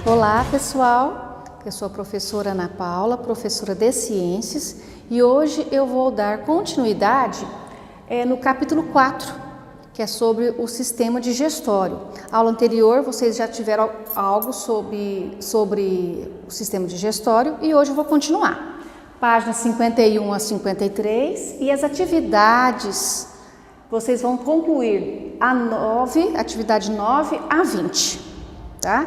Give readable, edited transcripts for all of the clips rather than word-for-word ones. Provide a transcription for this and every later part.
Olá pessoal, eu sou a professora Ana Paula, professora de Ciências, e hoje eu vou dar continuidade no capítulo 4, que é sobre o sistema digestório. A aula anterior vocês já tiveram algo sobre o sistema digestório e hoje eu vou continuar. Páginas 51 a 53 e as atividades vocês vão concluir atividade 9 a 20, tá?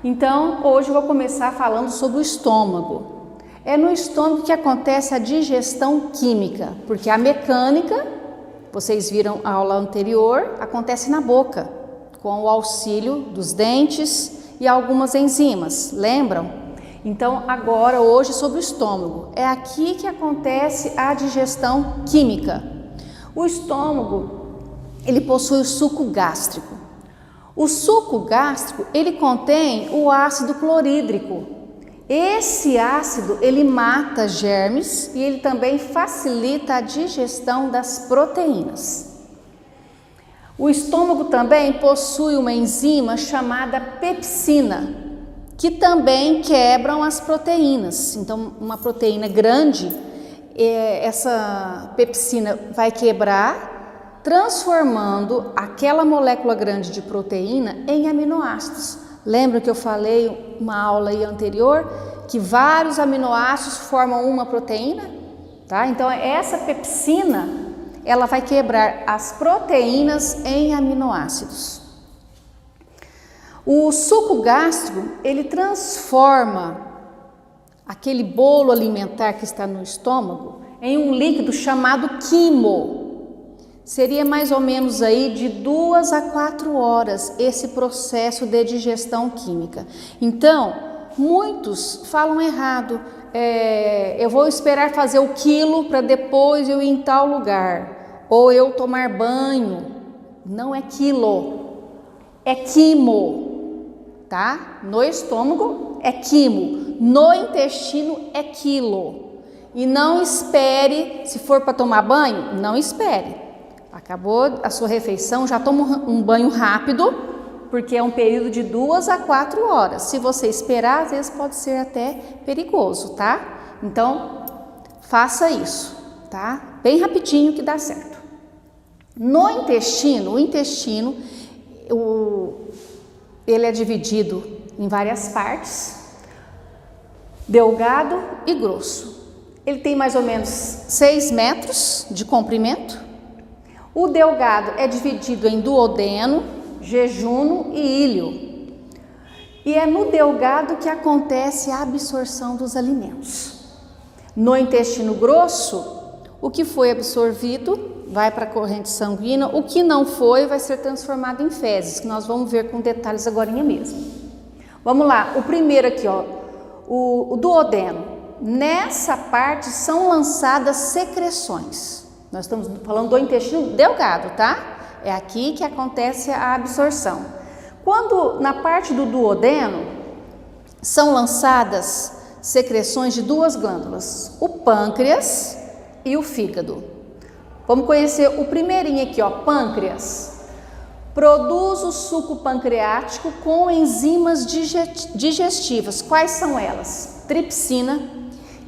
Então, hoje eu vou começar falando sobre o estômago. É no estômago que acontece a digestão química, porque a mecânica, vocês viram a aula anterior, acontece na boca, com o auxílio dos dentes e algumas enzimas, lembram? Então, agora, hoje, sobre o estômago. É aqui que acontece a digestão química. O estômago, ele possui o suco gástrico. O suco gástrico, ele contém o ácido clorídrico. Esse ácido, ele mata germes e ele também facilita a digestão das proteínas. O estômago também possui uma enzima chamada pepsina, que também quebram as proteínas. Então, uma proteína grande, essa pepsina vai quebrar, transformando aquela molécula grande de proteína em aminoácidos. Lembra que eu falei uma aula aí anterior que vários aminoácidos formam uma proteína? Tá? Então essa pepsina, ela vai quebrar as proteínas em aminoácidos. O suco gástrico, ele transforma aquele bolo alimentar que está no estômago em um líquido chamado quimo. Seria mais ou menos aí de 2 a 4 horas esse processo de digestão química. Então, muitos falam errado. Eu vou esperar fazer o quilo para depois eu ir em tal lugar. Ou eu tomar banho. Não é quilo, é quimo, tá? No estômago é quimo, no intestino é quilo. E não espere, se for para tomar banho, não espere. Acabou a sua refeição, já toma um banho rápido, porque é um período de 2 a 4 horas. Se você esperar, às vezes pode ser até perigoso, tá? Então, faça isso, tá? Bem rapidinho que dá certo. No intestino, ele é dividido em várias partes, delgado e grosso. Ele tem mais ou menos 6 metros de comprimento. O delgado é dividido em duodeno, jejuno e íleo. E é no delgado que acontece a absorção dos alimentos. No intestino grosso, o que foi absorvido vai para a corrente sanguínea, o que não foi vai ser transformado em fezes, que nós vamos ver com detalhes agora mesmo. Vamos lá, o primeiro aqui, ó, o duodeno. Nessa parte são lançadas secreções. Nós estamos falando do intestino delgado, tá? É aqui que acontece a absorção. Quando na parte do duodeno são lançadas secreções de 2 glândulas, o pâncreas e o fígado. Vamos conhecer o primeirinho aqui, ó, pâncreas. Produz o suco pancreático com enzimas digestivas. Quais são elas? Tripsina,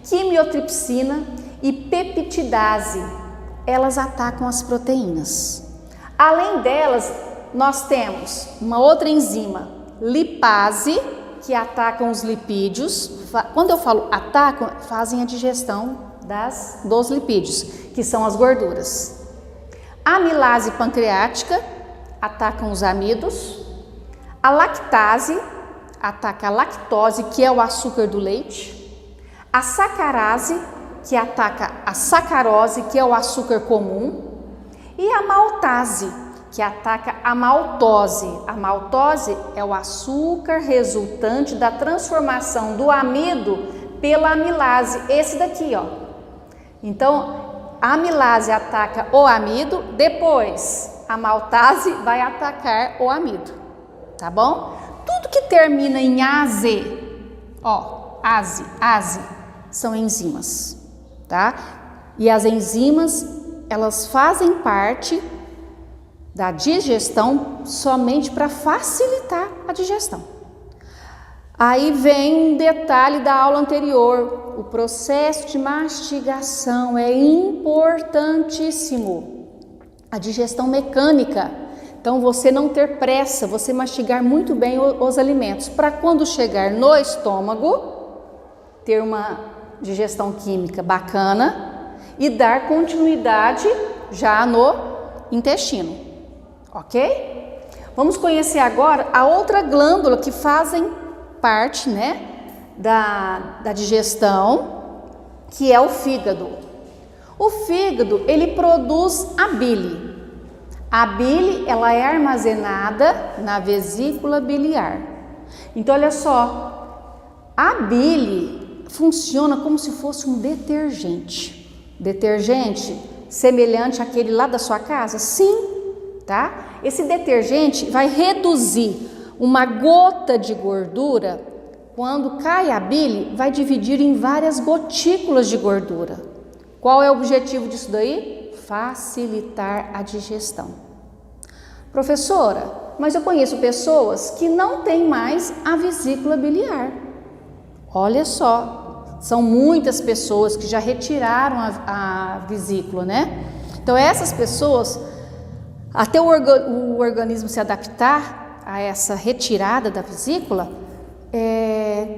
quimiotripsina e peptidase. Elas atacam as proteínas. Além delas, nós temos uma outra enzima, lipase, que atacam os lipídios. Quando eu falo atacam, fazem a digestão dos lipídios, que são as gorduras. Amilase pancreática, atacam os amidos. A lactase, ataca a lactose, que é o açúcar do leite. A sacarase, que ataca a sacarose, que é o açúcar comum, e a maltase, que ataca a maltose. A maltose é o açúcar resultante da transformação do amido pela amilase, esse daqui, ó. Então, a amilase ataca o amido, depois a maltase vai atacar o amido, tá bom? Tudo que termina em ase, ó, ase, são enzimas. Tá? E as enzimas, elas fazem parte da digestão somente para facilitar a digestão. Aí vem um detalhe da aula anterior. O processo de mastigação é importantíssimo. A digestão mecânica. Então, você não ter pressa, você mastigar muito bem os alimentos, para quando chegar no estômago, ter uma digestão química bacana e dar continuidade já no intestino, ok? Vamos conhecer agora a outra glândula que fazem parte, né, da digestão, que é o fígado. O fígado, ele produz a bile. A bile, ela é armazenada na vesícula biliar. Então, olha só, a bile funciona como se fosse um detergente. Detergente semelhante àquele lá da sua casa? Sim, tá? Esse detergente vai reduzir uma gota de gordura. Quando cai a bile, vai dividir em várias gotículas de gordura. Qual é o objetivo disso daí? Facilitar a digestão. Professora, mas eu conheço pessoas que não têm mais a vesícula biliar. Olha só, são muitas pessoas que já retiraram a vesícula, né? Então essas pessoas, até o organismo se adaptar a essa retirada da vesícula,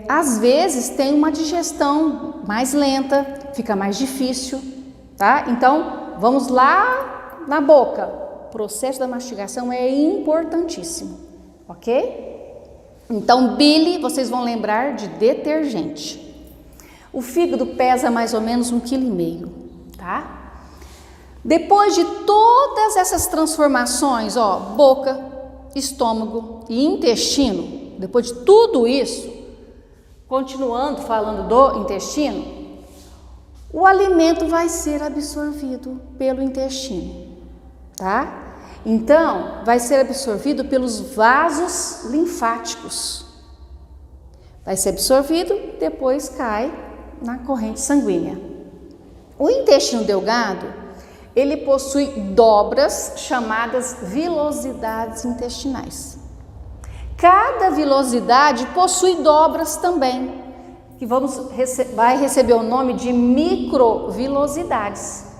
às vezes tem uma digestão mais lenta, fica mais difícil, tá? Então, vamos lá na boca. O processo da mastigação é importantíssimo, ok? Então, bile, vocês vão lembrar de detergente. O fígado pesa mais ou menos 1,5 kg, tá? Depois de todas essas transformações, ó, boca, estômago e intestino, depois de tudo isso, continuando falando do intestino, o alimento vai ser absorvido pelo intestino, tá? Então, vai ser absorvido pelos vasos linfáticos. Vai ser absorvido, depois cai na corrente sanguínea. O intestino delgado, ele possui dobras chamadas vilosidades intestinais. Cada vilosidade possui dobras também, que vai receber o nome de microvilosidades.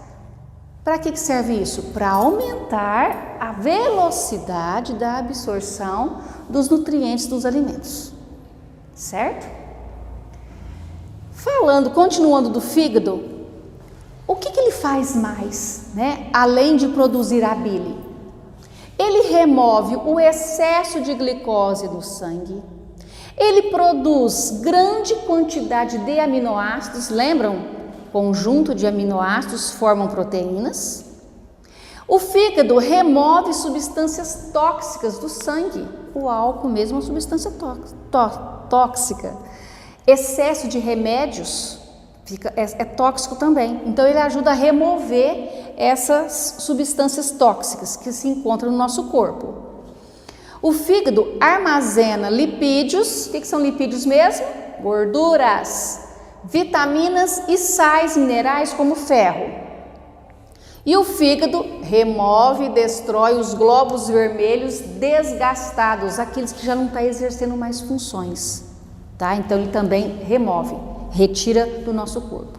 Para que serve isso? Para aumentar a velocidade da absorção dos nutrientes dos alimentos, certo? Continuando do fígado, o que ele faz mais, né? Além de produzir a bile? Ele remove o excesso de glicose do sangue. Ele produz grande quantidade de aminoácidos, lembram? Conjunto de aminoácidos formam proteínas. O fígado remove substâncias tóxicas do sangue. O álcool mesmo é uma substância tóxica. Excesso de remédios é tóxico também. Então ele ajuda a remover essas substâncias tóxicas que se encontram no nosso corpo. O fígado armazena lipídios. O que são lipídios mesmo? Gorduras, vitaminas e sais minerais como ferro. E o fígado remove e destrói os glóbulos vermelhos desgastados, aqueles que já não estão exercendo mais funções, tá? Então ele também remove, retira do nosso corpo.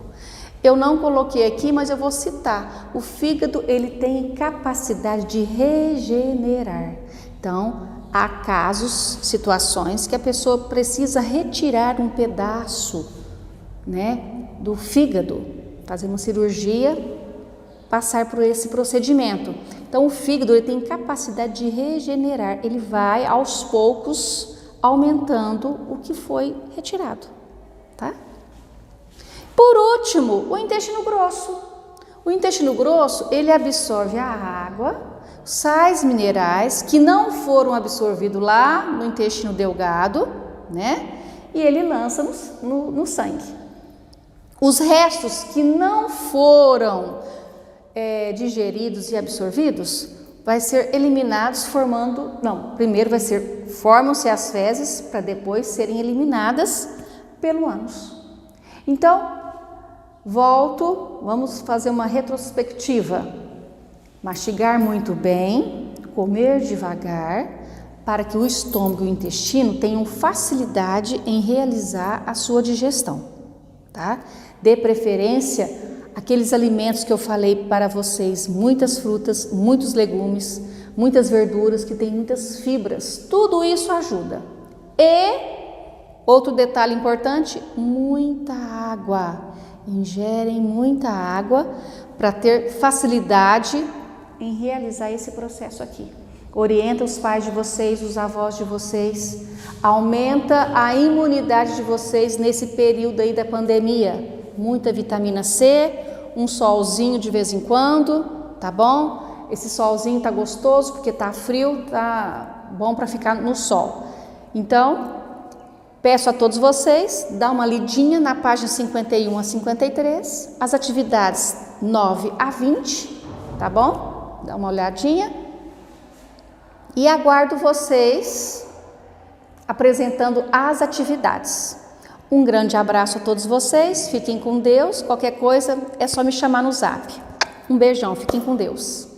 Eu não coloquei aqui, mas eu vou citar. O fígado, ele tem capacidade de regenerar. Então, há casos, situações que a pessoa precisa retirar um pedaço, né, do fígado, fazer uma cirurgia, passar por esse procedimento. Então, o fígado, ele tem capacidade de regenerar. Ele vai, aos poucos, aumentando o que foi retirado, tá? Por último, o intestino grosso. O intestino grosso, ele absorve a água, sais minerais que não foram absorvidos lá no intestino delgado, né? E ele lança no sangue. Os restos que não foram digeridos e absorvidos vai ser eliminados formam-se as fezes para depois serem eliminadas pelo ânus. Então, vamos fazer uma retrospectiva. Mastigar muito bem, comer devagar, para que o estômago e o intestino tenham facilidade em realizar a sua digestão, tá? Dê preferência àqueles alimentos que eu falei para vocês, muitas frutas, muitos legumes, muitas verduras que têm muitas fibras, tudo isso ajuda. E outro detalhe importante, muita água, ingerem muita água para ter facilidade em realizar esse processo aqui. Orienta os pais de vocês, os avós de vocês, aumenta a imunidade de vocês nesse período aí da pandemia. Muita vitamina C, um solzinho de vez em quando, tá bom? Esse solzinho tá gostoso porque tá frio, tá bom para ficar no sol. Então, peço a todos vocês, dá uma lidinha na página 51 a 53, as atividades 9 a 20, tá bom? Dá uma olhadinha. E aguardo vocês apresentando as atividades. Um grande abraço a todos vocês, fiquem com Deus, qualquer coisa é só me chamar no zap. Um beijão, fiquem com Deus.